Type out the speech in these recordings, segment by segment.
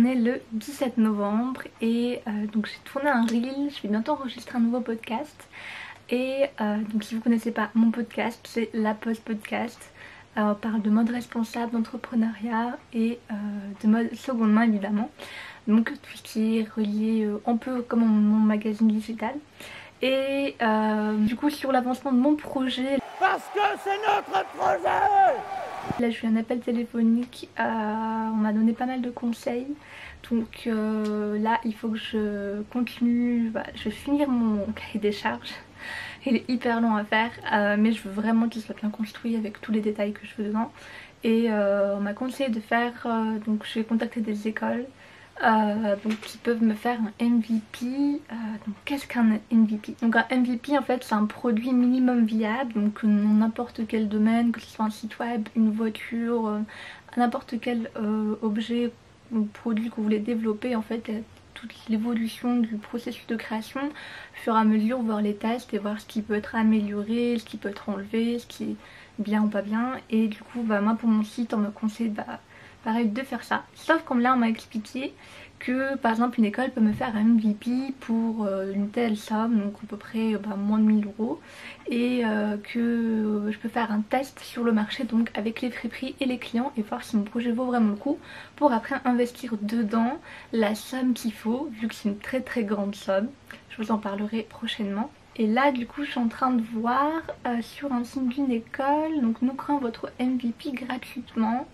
est le 17 novembre et donc j'ai tourné un reel, je vais bientôt enregistrer un nouveau podcast. Et donc si vous ne connaissez pas mon podcast, c'est La Pause Podcast. On parle de mode responsable, d'entrepreneuriat et de mode seconde main évidemment. Donc tout ce qui est relié un peu comme mon magazine digital. Et du coup sur l'avancement de mon projet. Parce que c'est notre projet! Là j'ai eu un appel téléphonique, on m'a donné pas mal de conseils. Donc là il faut que je continue, je vais finir mon cahier des charges. Il est hyper long à faire mais je veux vraiment qu'il soit bien construit avec tous les détails que je veux dedans. Et on m'a conseillé de faire, donc je vais contacter des écoles donc qui peuvent me faire un MVP. Donc qu'est-ce qu'un MVP? Donc un MVP en fait c'est un produit minimum viable, donc dans n'importe quel domaine, que ce soit un site web, une voiture, n'importe quel objet ou produit que vous voulez développer en fait. Toute l'évolution du processus de création, au fur et à mesure, voir les tests et voir ce qui peut être amélioré, ce qui peut être enlevé, ce qui est bien ou pas bien. Et du coup moi pour mon site on me conseille pareil de faire ça. Sauf comme là on m'a expliqué que par exemple une école peut me faire un MVP pour une telle somme, donc à peu près moins de 1000 €, et que je peux faire un test sur le marché, donc avec les friperies et les clients, et voir si mon projet vaut vraiment le coup pour après investir dedans la somme qu'il faut, vu que c'est une très grande somme. Je vous en parlerai prochainement. Et là du coup je suis en train de voir sur un site d'une école, donc nous créons votre MVP gratuitement.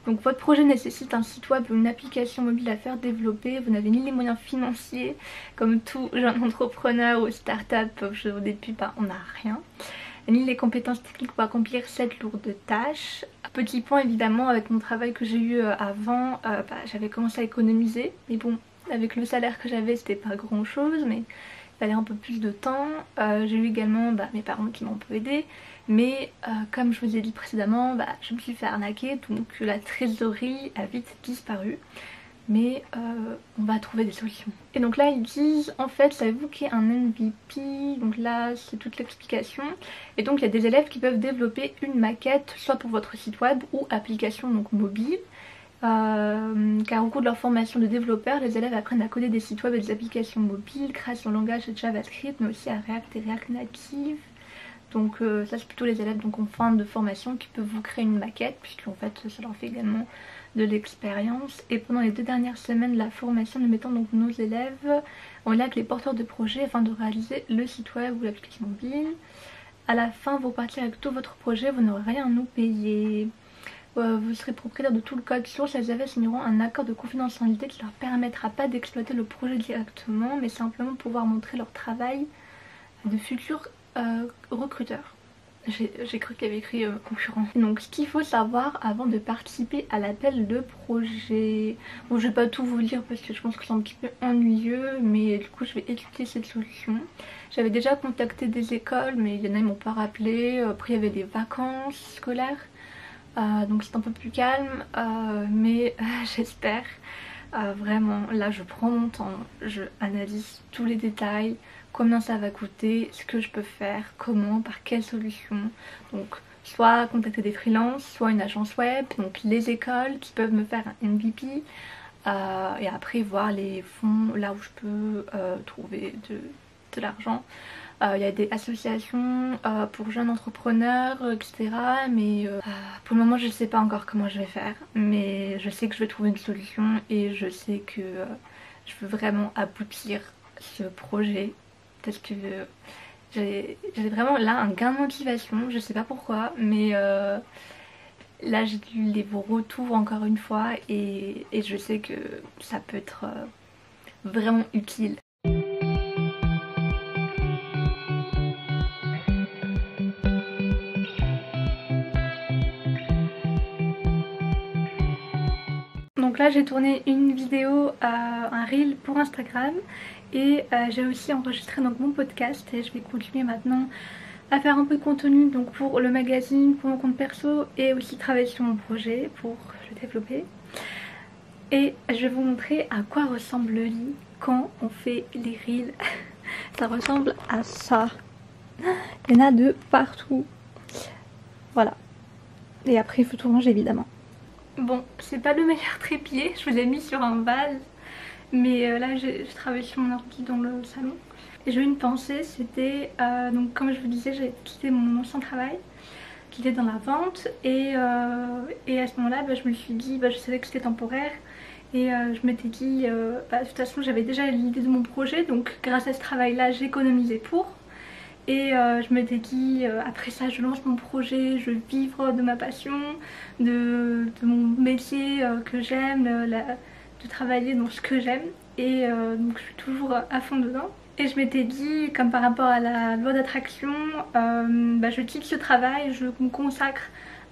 Donc votre projet nécessite un site web ou une application mobile à faire développer. Vous n'avez ni les moyens financiers, comme tout jeune entrepreneur ou start-up au début, on n'a rien, ni les compétences techniques pour accomplir cette lourde tâche. Petit point évidemment, avec mon travail que j'ai eu avant, j'avais commencé à économiser. Mais bon, avec le salaire que j'avais c'était pas grand chose, mais il fallait un peu plus de temps. J'ai eu également mes parents qui m'ont un peu aidé. Mais comme je vous ai dit précédemment, je me suis fait arnaquer, donc la trésorerie a vite disparu. Mais on va trouver des solutions. Et donc là ils disent, en fait savez-vous qu'il y a un MVP? Donc là c'est toute l'explication. Et donc il y a des élèves qui peuvent développer une maquette, soit pour votre site web ou application donc mobile. Car au cours de leur formation de développeur, les élèves apprennent à coder des sites web et des applications mobiles grâce au langage de JavaScript, mais aussi à React et React Native. Donc ça c'est plutôt les élèves donc en fin de formation qui peuvent vous créer une maquette, puisqu'en fait ça leur fait également de l'expérience. Et pendant les 2 dernières semaines de la formation, nous mettons donc nos élèves en lien avec les porteurs de projets afin de réaliser le site web ou l'application mobile. À la fin vous repartirez avec tout votre projet, vous n'aurez rien à nous payer. Vous serez propriétaire de tout le code source. Les élèves signeront un accord de confidentialité qui ne leur permettra pas d'exploiter le projet directement, mais simplement pouvoir montrer leur travail à de futurs recruteurs. J'ai cru qu'il y avait écrit concurrent. Donc ce qu'il faut savoir avant de participer à l'appel de projet. Bon, je vais pas tout vous lire parce que je pense que c'est un petit peu ennuyeux, mais du coup je vais étudier cette solution. J'avais déjà contacté des écoles, mais il y en a ils m'ont pas rappelé. Après il y avait des vacances scolaires, donc c'est un peu plus calme, mais j'espère. Vraiment là je prends mon temps, je analyse tous les détails, combien ça va coûter, ce que je peux faire, comment, par quelle solution. Donc soit contacter des freelances, soit une agence web, donc les écoles qui peuvent me faire un MVP, et après voir les fonds là où je peux trouver de l'argent. Il y a des associations pour jeunes entrepreneurs, etc. Mais pour le moment je ne sais pas encore comment je vais faire. Mais je sais que je vais trouver une solution et je sais que je veux vraiment aboutir ce projet. Parce que j'ai vraiment là un gain de motivation, je sais pas pourquoi. Mais là j'ai lu les retours encore une fois et je sais que ça peut être vraiment utile. Donc là j'ai tourné une vidéo, un reel pour Instagram, et j'ai aussi enregistré donc mon podcast, et je vais continuer maintenant à faire un peu de contenu donc pour le magazine, pour mon compte perso, et aussi travailler sur mon projet pour le développer. Et je vais vous montrer à quoi ressemble le lit quand on fait les reels. Ça ressemble à ça. Il y en a de partout. Voilà. Et après il faut tout ranger évidemment. Bon, c'est pas le meilleur trépied, je vous l'ai mis sur un vase. Mais là je travaille sur mon ordi dans le salon. Et j'ai eu une pensée, c'était, donc comme je vous disais, j'ai quitté mon ancien travail qui était dans la vente. Et à ce moment-là, je me suis dit, je savais que c'était temporaire. Et je m'étais dit, de toute façon j'avais déjà l'idée de mon projet. Donc grâce à ce travail-là, j'ai économisé pour. Et je m'étais dit, après ça je lance mon projet, je vais vivre de ma passion, de mon métier que j'aime, de travailler dans ce que j'aime. Et donc je suis toujours à fond dedans. Et je m'étais dit, comme par rapport à la loi d'attraction, je quitte ce travail, je me consacre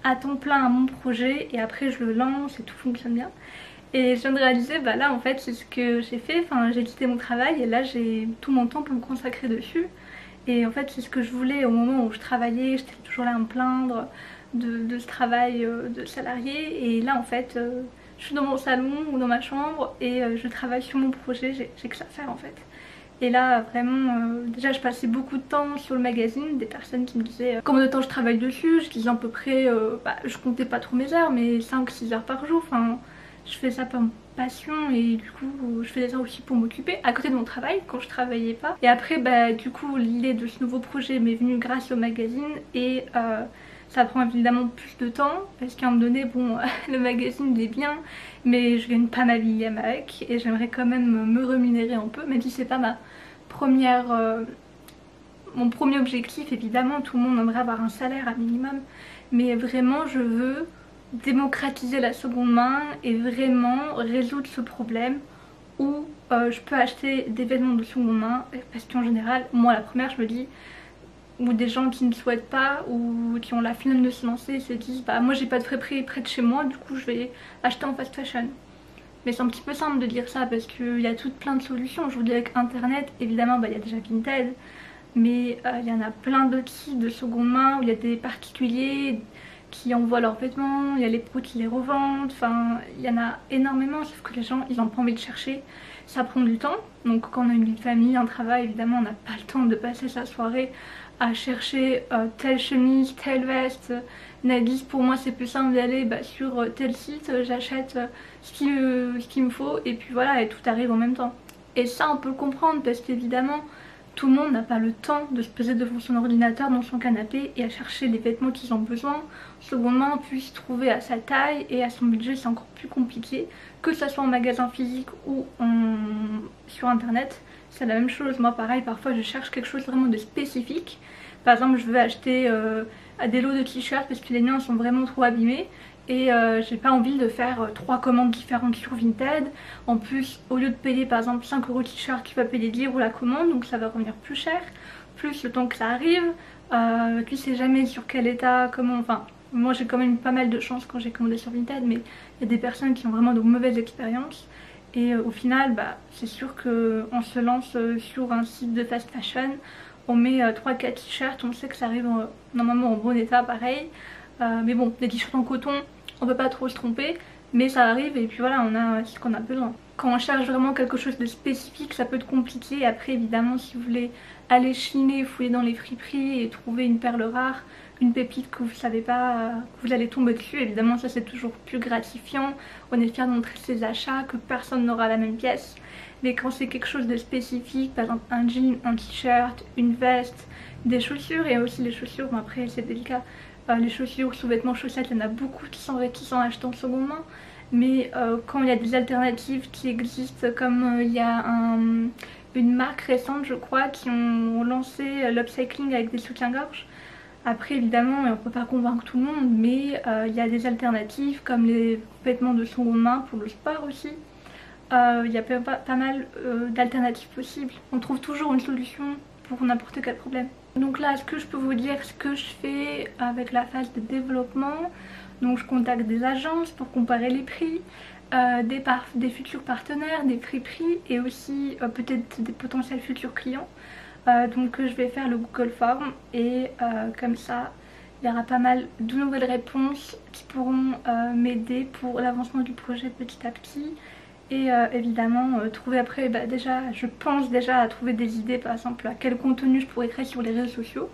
à temps plein à mon projet et après je le lance et tout fonctionne bien. Et je viens de réaliser, là en fait c'est ce que j'ai fait, enfin j'ai quitté mon travail et là j'ai tout mon temps pour me consacrer dessus. Et en fait c'est ce que je voulais au moment où je travaillais, j'étais toujours là à me plaindre de ce travail de salarié. Et là en fait je suis dans mon salon ou dans ma chambre et je travaille sur mon projet, j'ai que ça à faire en fait. Et là vraiment, déjà je passais beaucoup de temps sur le magazine, des personnes qui me disaient combien de temps je travaille dessus, je disais à peu près, je comptais pas trop mes heures mais 5-6 heures par jour, enfin je fais ça par passion et du coup je faisais ça aussi pour m'occuper à côté de mon travail quand je travaillais pas. Et après du coup l'idée de ce nouveau projet m'est venue grâce au magazine et ça prend évidemment plus de temps parce qu'à un moment donné bon le magazine il est bien mais je gagne pas ma vie avec et j'aimerais quand même me rémunérer un peu même si c'est pas ma première mon premier objectif. Évidemment tout le monde aimerait avoir un salaire à minimum mais vraiment je veux démocratiser la seconde main et vraiment résoudre ce problème où je peux acheter des vêtements de seconde main parce qu'en général moi la première je me dis, ou des gens qui ne souhaitent pas ou qui ont la flemme de se lancer se disent moi j'ai pas de frais près de chez moi du coup je vais acheter en fast fashion. Mais c'est un petit peu simple de dire ça parce qu'il y a toutes plein de solutions. Je vous dis avec internet évidemment il y a déjà Vinted mais il y en a plein d'autres sites de seconde main où il y a des particuliers qui envoient leurs vêtements, il y a les pros qui les revendent, enfin il y en a énormément sauf que les gens ils n'ont pas envie de chercher, ça prend du temps. Donc quand on a une vie de famille, un travail évidemment on n'a pas le temps de passer sa soirée à chercher telle chemise, telle veste. Nadis pour moi c'est plus simple d'aller sur tel site, j'achète ce qu'il me faut et puis voilà et tout arrive en même temps. Et ça on peut le comprendre parce qu'évidemment tout le monde n'a pas le temps de se poser devant son ordinateur dans son canapé et à chercher les vêtements qu'ils ont besoin. Seconde main, puisse trouver à sa taille et à son budget, c'est encore plus compliqué. Que ce soit en magasin physique ou sur internet, c'est la même chose. Moi pareil, parfois je cherche quelque chose vraiment de spécifique. Par exemple je veux acheter des lots de t-shirts parce que les miens sont vraiment trop abîmés. Et j'ai pas envie de faire 3 commandes différentes sur Vinted. En plus au lieu de payer par exemple 5 € t-shirt, tu vas payer 10 € la commande, donc ça va revenir plus cher, plus le temps que ça arrive, tu sais jamais sur quel état, comment, enfin moi j'ai quand même eu pas mal de chance quand j'ai commandé sur Vinted mais il y a des personnes qui ont vraiment de mauvaises expériences. Et au final c'est sûr qu'on se lance sur un site de fast fashion, on met 3-4 t-shirts, on sait que ça arrive normalement en bon état pareil. Mais bon, des t-shirts en coton, on peut pas trop se tromper, mais ça arrive et puis voilà, on a ce qu'on a besoin. Quand on cherche vraiment quelque chose de spécifique, ça peut être compliqué. Après évidemment, si vous voulez aller chiner, fouiller dans les friperies et trouver une perle rare, une pépite que vous savez pas, que vous allez tomber dessus, évidemment ça c'est toujours plus gratifiant. On est fier de montrer ses achats, que personne n'aura la même pièce. Mais quand c'est quelque chose de spécifique, par exemple un jean, un t-shirt, une veste, des chaussures, et aussi les chaussures, bon après c'est délicat. Les chaussures, sous-vêtements, chaussettes, il y en a beaucoup qui sont achetés en seconde main. Mais quand il y a des alternatives qui existent, comme il y a une marque récente je crois qui ont lancé l'upcycling avec des soutiens-gorge. Après évidemment on ne peut pas convaincre tout le monde mais il y a des alternatives comme les vêtements de seconde main pour le sport aussi. Il y a pas mal d'alternatives possibles. On trouve toujours une solution pour n'importe quel problème. Donc là, ce que je peux vous dire, ce que je fais avec la phase de développement, donc je contacte des agences pour comparer les prix, des futurs partenaires, des friperies et aussi peut-être des potentiels futurs clients. Donc je vais faire le Google Form et comme ça il y aura pas mal de nouvelles réponses qui pourront m'aider pour l'avancement du projet petit à petit. Et évidemment trouver après, déjà je pense déjà à trouver des idées, par exemple à quel contenu je pourrais créer sur les réseaux sociaux.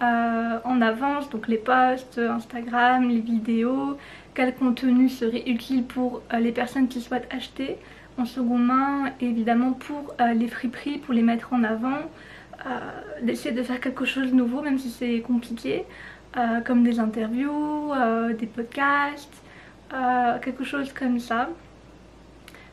en avance, donc les posts Instagram, les vidéos, quel contenu serait utile pour les personnes qui souhaitent acheter en seconde main, et évidemment pour les friperies, pour les mettre en avant, d'essayer de faire quelque chose de nouveau même si c'est compliqué, comme des interviews, des podcasts, quelque chose comme ça.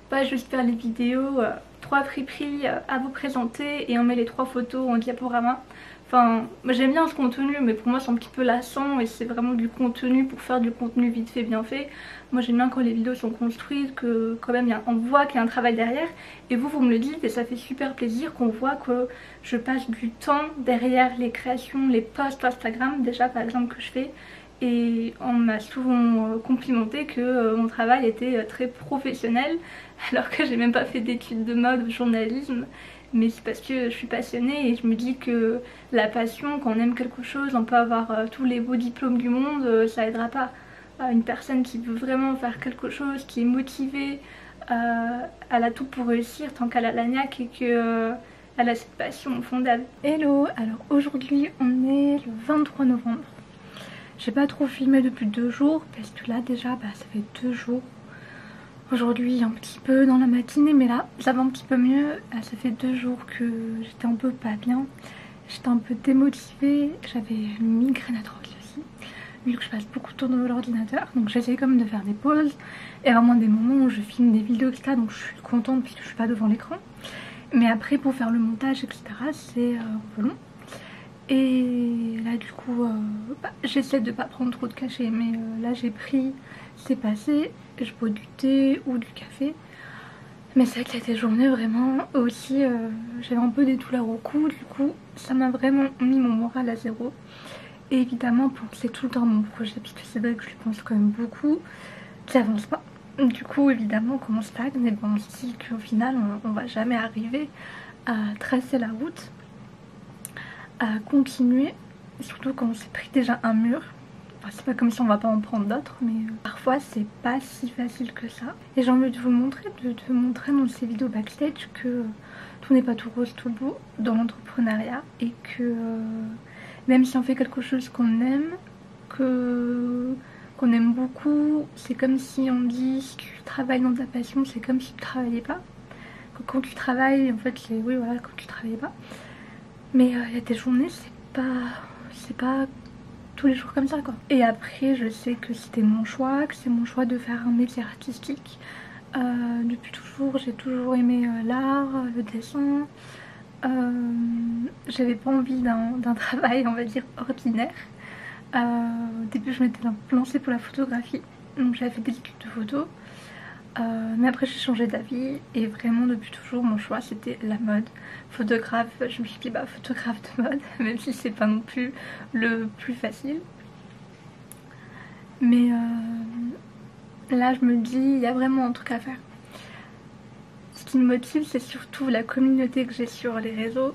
Pas juste faire les vidéos, 3 friperies à vous présenter et on met les 3 photos en diaporama. Enfin, moi j'aime bien ce contenu, mais pour moi c'est un petit peu lassant et c'est vraiment du contenu pour faire du contenu vite fait, bien fait. Moi j'aime bien quand les vidéos sont construites, que quand même on voit qu'il y a un travail derrière. Et vous me le dites et ça fait super plaisir qu'on voit que je passe du temps derrière les créations, les posts Instagram déjà par exemple que je fais. Et on m'a souvent complimenté que mon travail était très professionnel, alors que j'ai même pas fait d'études de mode ou journalisme. Mais c'est parce que je suis passionnée et je me dis que la passion, quand on aime quelque chose, on peut avoir tous les beaux diplômes du monde, ça aidera pas. Une personne qui veut vraiment faire quelque chose, qui est motivée, elle a tout pour réussir tant qu'elle a la niaque et que elle a cette passion au fond d'elle. Hello, alors aujourd'hui on est le 23 novembre. J'ai pas trop filmé depuis 2 jours parce que là déjà ça fait 2 jours. Aujourd'hui un petit peu dans la matinée, mais là ça va un petit peu mieux. Ça fait 2 jours que j'étais un peu pas bien. J'étais un peu démotivée, j'avais une migraine atroce aussi, vu que je passe beaucoup de temps devant l'ordinateur. Donc j'essaie quand même de faire des pauses et vraiment des moments où je filme des vidéos etc. Donc je suis contente puisque je suis pas devant l'écran. Mais après pour faire le montage etc c'est un peu long. Et là du coup j'essaie de pas prendre trop de cachets, mais là j'ai pris, c'est passé, je bois du thé ou du café. Mais c'est vrai qu'il y a des journées vraiment aussi, j'avais un peu des douleurs au cou, du coup ça m'a vraiment mis mon moral à zéro. Et évidemment penser tout le temps à mon projet, parce que c'est vrai que je pense quand même beaucoup, j'avance pas. Du coup évidemment quand on stagne, et ben, on se dit qu'au final on va jamais arriver à tracer la route, à continuer, surtout quand on s'est pris déjà un mur. Enfin, c'est pas comme si on va pas en prendre d'autres, mais parfois c'est pas si facile que ça. Et j'ai envie de vous montrer, de montrer dans ces vidéos backstage que tout n'est pas tout rose tout beau dans l'entrepreneuriat, et que même si on fait quelque chose qu'on aime, qu'on aime beaucoup, c'est comme si on dit si tu travailles dans ta passion, c'est comme si tu travaillais pas. Quand tu travailles, en fait, c'est oui voilà, quand tu travaillais pas. Mais il y a des journées, c'est pas tous les jours comme ça quoi. Et après je sais que c'était mon choix, que c'est mon choix de faire un métier artistique. Depuis toujours, j'ai toujours aimé l'art, le dessin. J'avais pas envie d'un travail on va dire ordinaire. Au début je m'étais lancée pour la photographie, donc j'avais fait des études de photo. Mais après j'ai changé d'avis et vraiment depuis toujours mon choix c'était la mode. Photographe, je me suis dit photographe de mode, même si c'est pas non plus le plus facile. Mais là je me dis il y a vraiment un truc à faire. Ce qui me motive c'est surtout la communauté que j'ai sur les réseaux.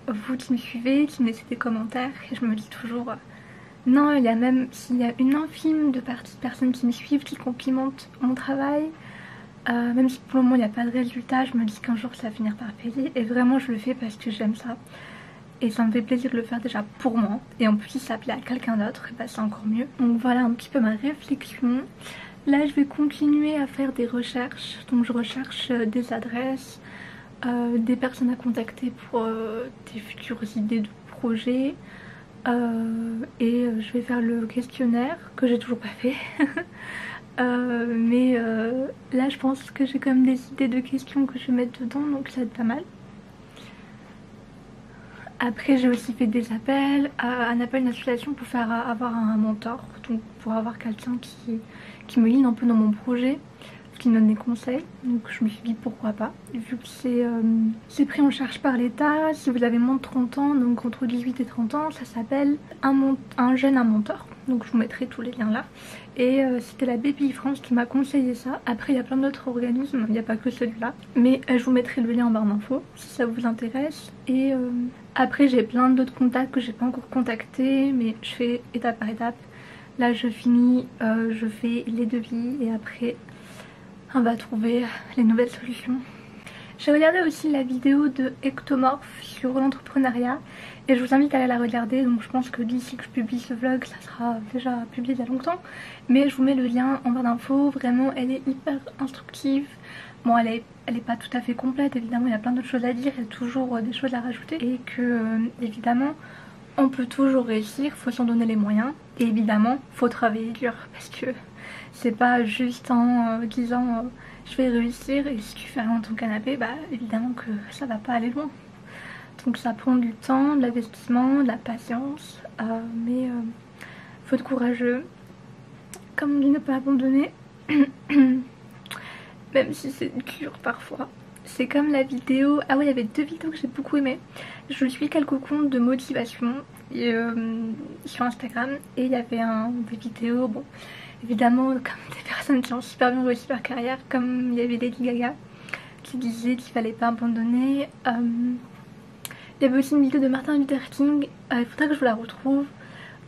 Vous qui me suivez, qui me laissez des commentaires, et je me dis toujours non, il y a même s'il y a une infime de personnes qui me suivent, qui complimentent mon travail. Même si pour le moment il n'y a pas de résultat, je me dis qu'un jour ça va finir par payer. Et vraiment je le fais parce que j'aime ça. Et ça me fait plaisir de le faire déjà pour moi. Et en plus si ça plaît à quelqu'un d'autre, et c'est encore mieux. Donc voilà un petit peu ma réflexion. Là je vais continuer à faire des recherches. Donc je recherche des adresses, des personnes à contacter pour des futures idées de projets. Et je vais faire le questionnaire que j'ai toujours pas fait. Mais là je pense que j'ai quand même des idées de questions que je vais mettre dedans, donc ça va être pas mal. Après j'ai aussi fait des appels, un appel d'association pour faire avoir un mentor, donc pour avoir quelqu'un qui me guide un peu dans mon projet, qui me donne des conseils. Donc je me suis dit pourquoi pas, vu que c'est pris en charge par l'État. Si vous avez moins de 30 ans, donc entre 18 et 30 ans, ça s'appelle un jeune à mentor. Donc je vous mettrai tous les liens là. Et c'était la BPI France qui m'a conseillé ça. Après il y a plein d'autres organismes, il n'y a pas que celui-là. Mais je vous mettrai le lien en barre d'infos si ça vous intéresse. Et après j'ai plein d'autres contacts que j'ai pas encore contactés, mais je fais étape par étape. Là je finis, je fais les devis et après on va trouver les nouvelles solutions. J'ai regardé aussi la vidéo de Ectomorph sur l'entrepreneuriat et je vous invite à aller la regarder. Donc je pense que d'ici que je publie ce vlog, ça sera déjà publié il y a longtemps. Mais je vous mets le lien en barre d'infos. Vraiment, elle est hyper instructive. Bon, elle est pas tout à fait complète, évidemment, il y a plein d'autres choses à dire, il y a toujours des choses à rajouter. Et que, évidemment, on peut toujours réussir, faut s'en donner les moyens. Et évidemment, faut travailler dur parce que c'est pas juste en disant je vais réussir et si tu fais rien dans ton canapé, bah évidemment que ça va pas aller loin. Donc ça prend du temps, de l'investissement, de la patience, mais faut être courageux. Comme on dit, ne pas abandonner, même si c'est dur parfois. C'est comme la vidéo, ah oui, il y avait 2 vidéos que j'ai beaucoup aimées. Je suis quelques comptes de motivation sur Instagram et il y avait des vidéos, bon, évidemment comme des personnes qui ont super bien réussi leur carrière, comme il y avait Lady Gaga qui disait qu'il fallait pas abandonner. Il y avait aussi une vidéo de Martin Luther King, il faudrait que je vous la retrouve,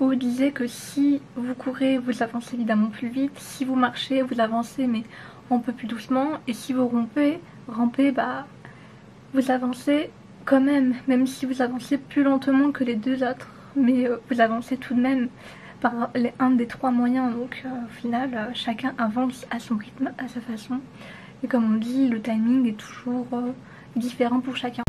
où il disait que si vous courez, vous avancez évidemment plus vite, si vous marchez, vous avancez mais un peu plus doucement, et si vous rampez, bah vous avancez quand même, même si vous avancez plus lentement que les 2 autres, mais vous avancez tout de même par un des 3 moyens. Donc au final chacun avance à son rythme, à sa façon, et comme on dit, le timing est toujours différent pour chacun.